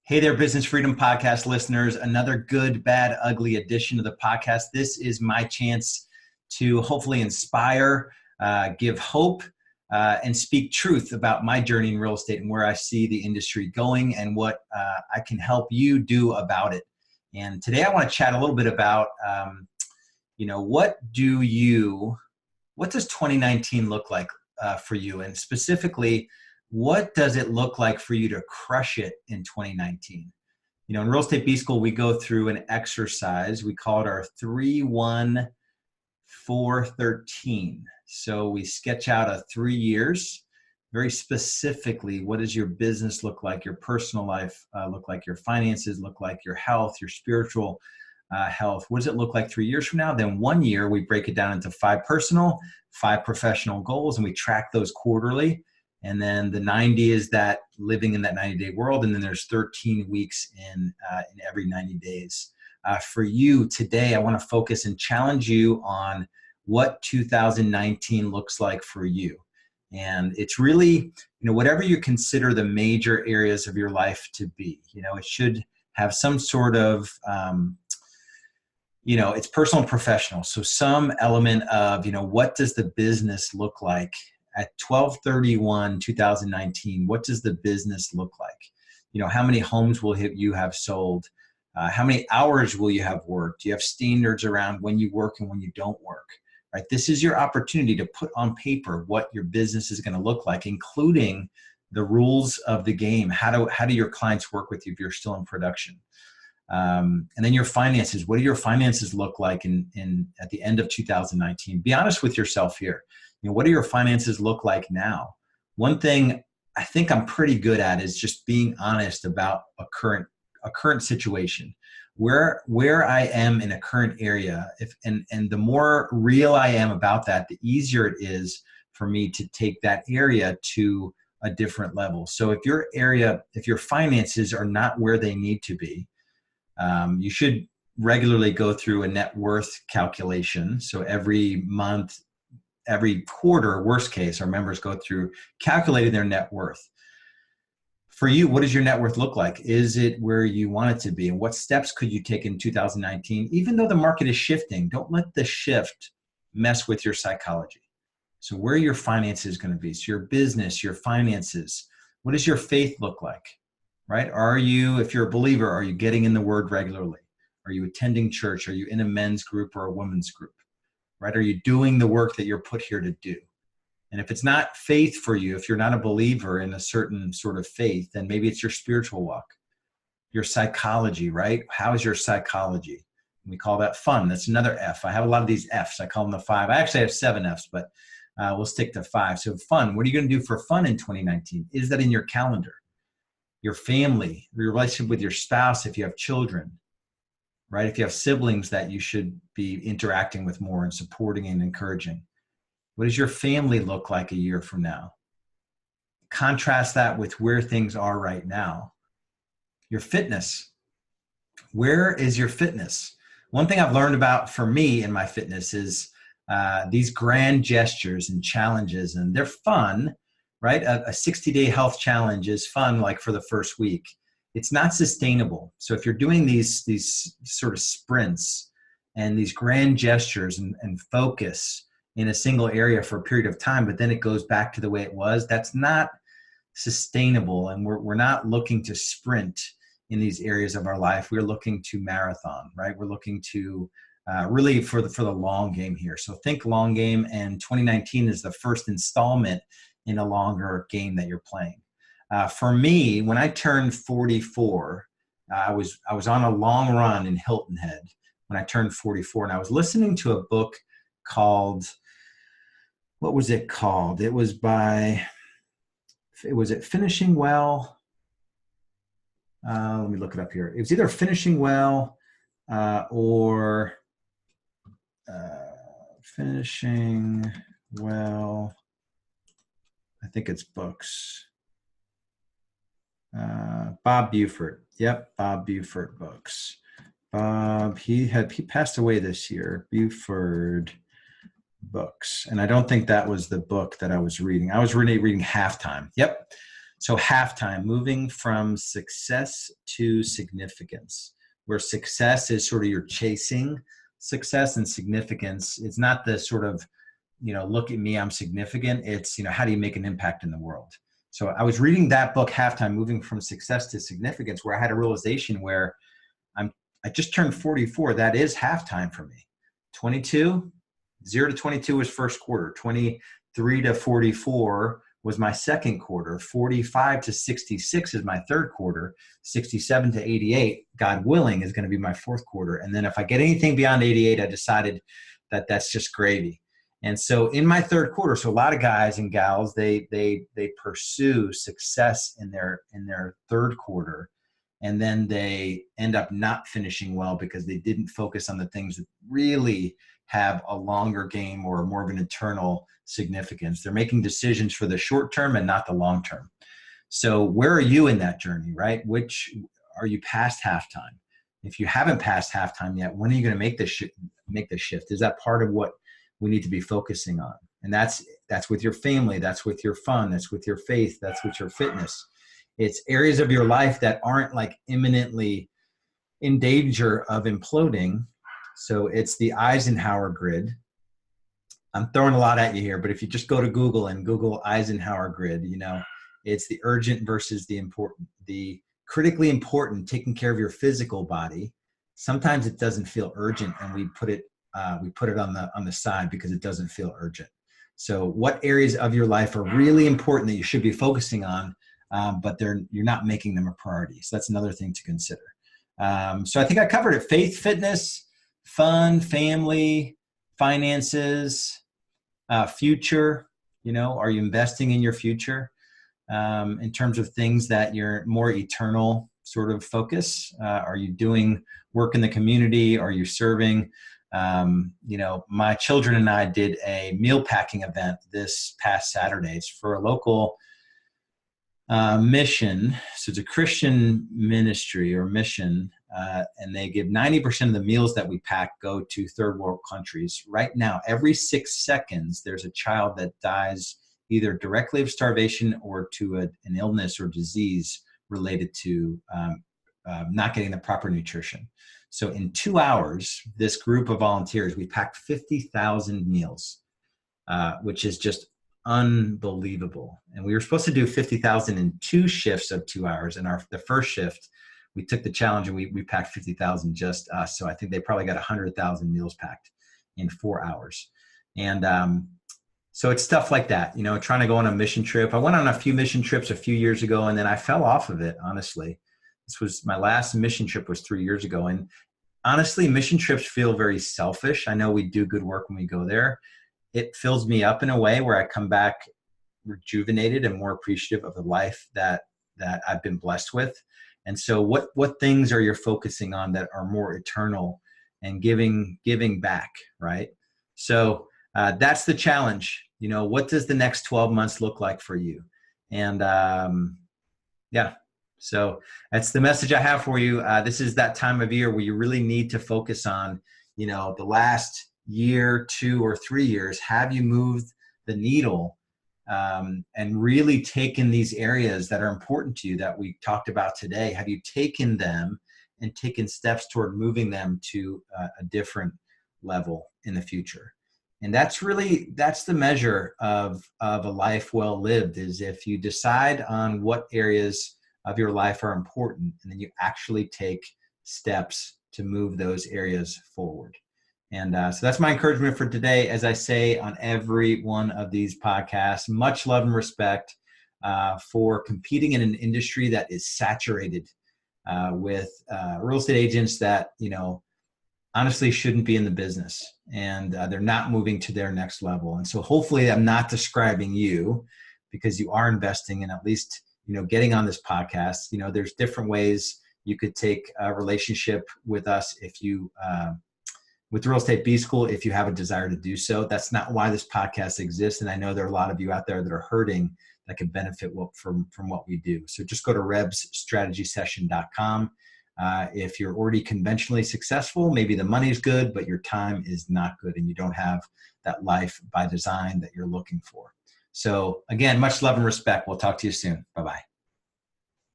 Hey there, Business Freedom Podcast listeners. Another good, bad, ugly edition of the podcast. This is my chance to hopefully inspire, give hope, and speak truth about my journey in real estate and where I see the industry going and what I can help you do about it. And today I want to chat a little bit about, what does 2019 look like for you? And specifically, what does it look like for you to crush it in 2019? In Real Estate B School, we go through an exercise. We call it our 3-1-4-13. So we sketch out a 3 years, very specifically, what does your business look like, your personal life look like, your finances look like, your health, your spiritual health. What does it look like 3 years from now? Then 1 year, we break it down into 5 personal, 5 professional goals, and we track those quarterly. And then the 90 is that living in that 90-day world. And then there's 13 weeks in every 90 days. For you today, I want to focus and challenge you on what 2019 looks like for you. And it's really, whatever you consider the major areas of your life to be, it should have some sort of, it's personal and professional. So some element of, what does the business look like? At 12/31/2019, what does the business look like? How many homes will you have sold? How many hours will you have worked? Do you have standards around when you work and when you don't work? Right? This is your opportunity to put on paper what your business is going to look like, including the rules of the game. How do your clients work with you if you're still in production? And then your finances. What do your finances look like at the end of 2019? Be honest with yourself here. What do your finances look like now? One thing I think I'm pretty good at is just being honest about a current situation, where I am in a current area. And the more real I am about that, the easier it is for me to take that area to a different level. So if your finances are not where they need to be, you should regularly go through a net worth calculation. So every month, every quarter, worst case, our members go through calculating their net worth. For you, what does your net worth look like? Is it where you want it to be? And what steps could you take in 2019? Even though the market is shifting, don't let the shift mess with your psychology. So where are your finances going to be? So your business, your finances, what does your faith look like, right? If you're a believer, are you getting in the word regularly? Are you attending church? Are you in a men's group or a women's group? Right? Are you doing the work that you're put here to do? And if it's not faith for you, if you're not a believer in a certain sort of faith, then maybe it's your spiritual walk, your psychology, right? How is your psychology? We call that fun. That's another F. I have a lot of these Fs. I call them the 5. I actually have 7 Fs, but we'll stick to 5. So fun. What are you going to do for fun in 2019? Is that in your calendar? Your family, your relationship with your spouse, if you have children, right? If you have siblings that you should be interacting with more and supporting and encouraging. What does your family look like a year from now? Contrast that with where things are right now. Your fitness. Where is your fitness? One thing I've learned about for me in my fitness is these grand gestures and challenges, and they're fun, right? A 60-day health challenge is fun, like for the first week. It's not sustainable. So if you're doing these sort of sprints and these grand gestures and focus in a single area for a period of time, but then it goes back to the way it was, that's not sustainable. And we're not looking to sprint in these areas of our life. We're looking to marathon, right? We're looking to really for the long game here. So think long game, and 2019 is the first installment in a longer game that you're playing. For me, when I turned 44, I was on a long run in Hilton Head when I turned 44, and I was listening to a book called, what was it called? It was Finishing Well? Let me look it up here. It was either Finishing Well or Finishing Well. I think it's books. Bob Buford. Yep, Bob Buford books. Bob, he passed away this year. Buford books. And I don't think that was the book that I was reading. I was really reading Halftime. Yep. So halftime, moving from success to significance, where success is sort of you're chasing success, and significance, it's not the sort of, look at me, I'm significant. It's, how do you make an impact in the world? So I was reading that book, Halftime, Moving from Success to Significance, where I had a realization where I just turned 44. That is halftime for me. 22, 0 to 22 was first quarter. 23 to 44 was my second quarter. 45 to 66 is my third quarter. 67 to 88, God willing, is going to be my fourth quarter. And then if I get anything beyond 88, I decided that that's just gravy. And so in my third quarter, so a lot of guys and gals, they pursue success in their third quarter, and then they end up not finishing well because they didn't focus on the things that really have a longer game or more of an eternal significance. They're making decisions for the short term and not the long term. So where are you in that journey, right? Which are you past halftime? If you haven't passed halftime yet, when are you going to make the shift? Is that part of what we need to be focusing on? And that's with your family, that's with your fun, that's with your faith, that's with your fitness. It's areas of your life that aren't like imminently in danger of imploding. So it's the Eisenhower grid. I'm throwing a lot at you here, but if you just go to Google and Google Eisenhower grid, it's the urgent versus the important, the critically important, taking care of your physical body. Sometimes it doesn't feel urgent, and we put it on the side because it doesn't feel urgent. So what areas of your life are really important that you should be focusing on, but you're not making them a priority? So that's another thing to consider. So I think I covered it: faith, fitness, fun, family, finances, future. Are you investing in your future in terms of things that you're more eternal sort of focus? Are you doing work in the community? Are you serving? My children and I did a meal packing event this past Saturday. It's for a local mission. So it's a Christian ministry or mission, and they give 90% of the meals that we pack go to third world countries. Right now, every 6 seconds, there's a child that dies either directly of starvation or to an illness or disease related to not getting the proper nutrition. So in 2 hours, this group of volunteers, we packed 50,000 meals, which is just unbelievable. And we were supposed to do 50,000 in 2 shifts of 2 hours. And the first shift, we took the challenge and we packed 50,000 just us. So I think they probably got 100,000 meals packed in 4 hours. And so it's stuff like that, trying to go on a mission trip. I went on a few mission trips a few years ago, and then I fell off of it, honestly. This was my last mission trip was 3 years ago. And honestly, mission trips feel very selfish. I know we do good work when we go there. It fills me up in a way where I come back rejuvenated and more appreciative of the life that I've been blessed with. And so what things are you focusing on that are more eternal and giving back, right? So that's the challenge. What does the next 12 months look like for you? And so that's the message I have for you. This is that time of year where you really need to focus on, the last year, 2 or 3 years. Have you moved the needle and really taken these areas that are important to you that we talked about today? Have you taken them and taken steps toward moving them to a different level in the future? And that's the measure of a life well lived, is if you decide on what areas of your life are important, and then you actually take steps to move those areas forward. And so that's my encouragement for today. As I say on every one of these podcasts, much love and respect for competing in an industry that is saturated with real estate agents that, honestly shouldn't be in the business, and they're not moving to their next level. And so hopefully I'm not describing you, because you are investing in at least, getting on this podcast. There's different ways you could take a relationship with us if you, with the Real Estate B School, if you have a desire to do so. That's not why this podcast exists. And I know there are a lot of you out there that are hurting that could benefit from what we do. So just go to rebsstrategysession.com. If you're already conventionally successful, maybe the money's good, but your time is not good, and you don't have that life by design that you're looking for. So again, much love and respect. We'll talk to you soon. Bye-bye.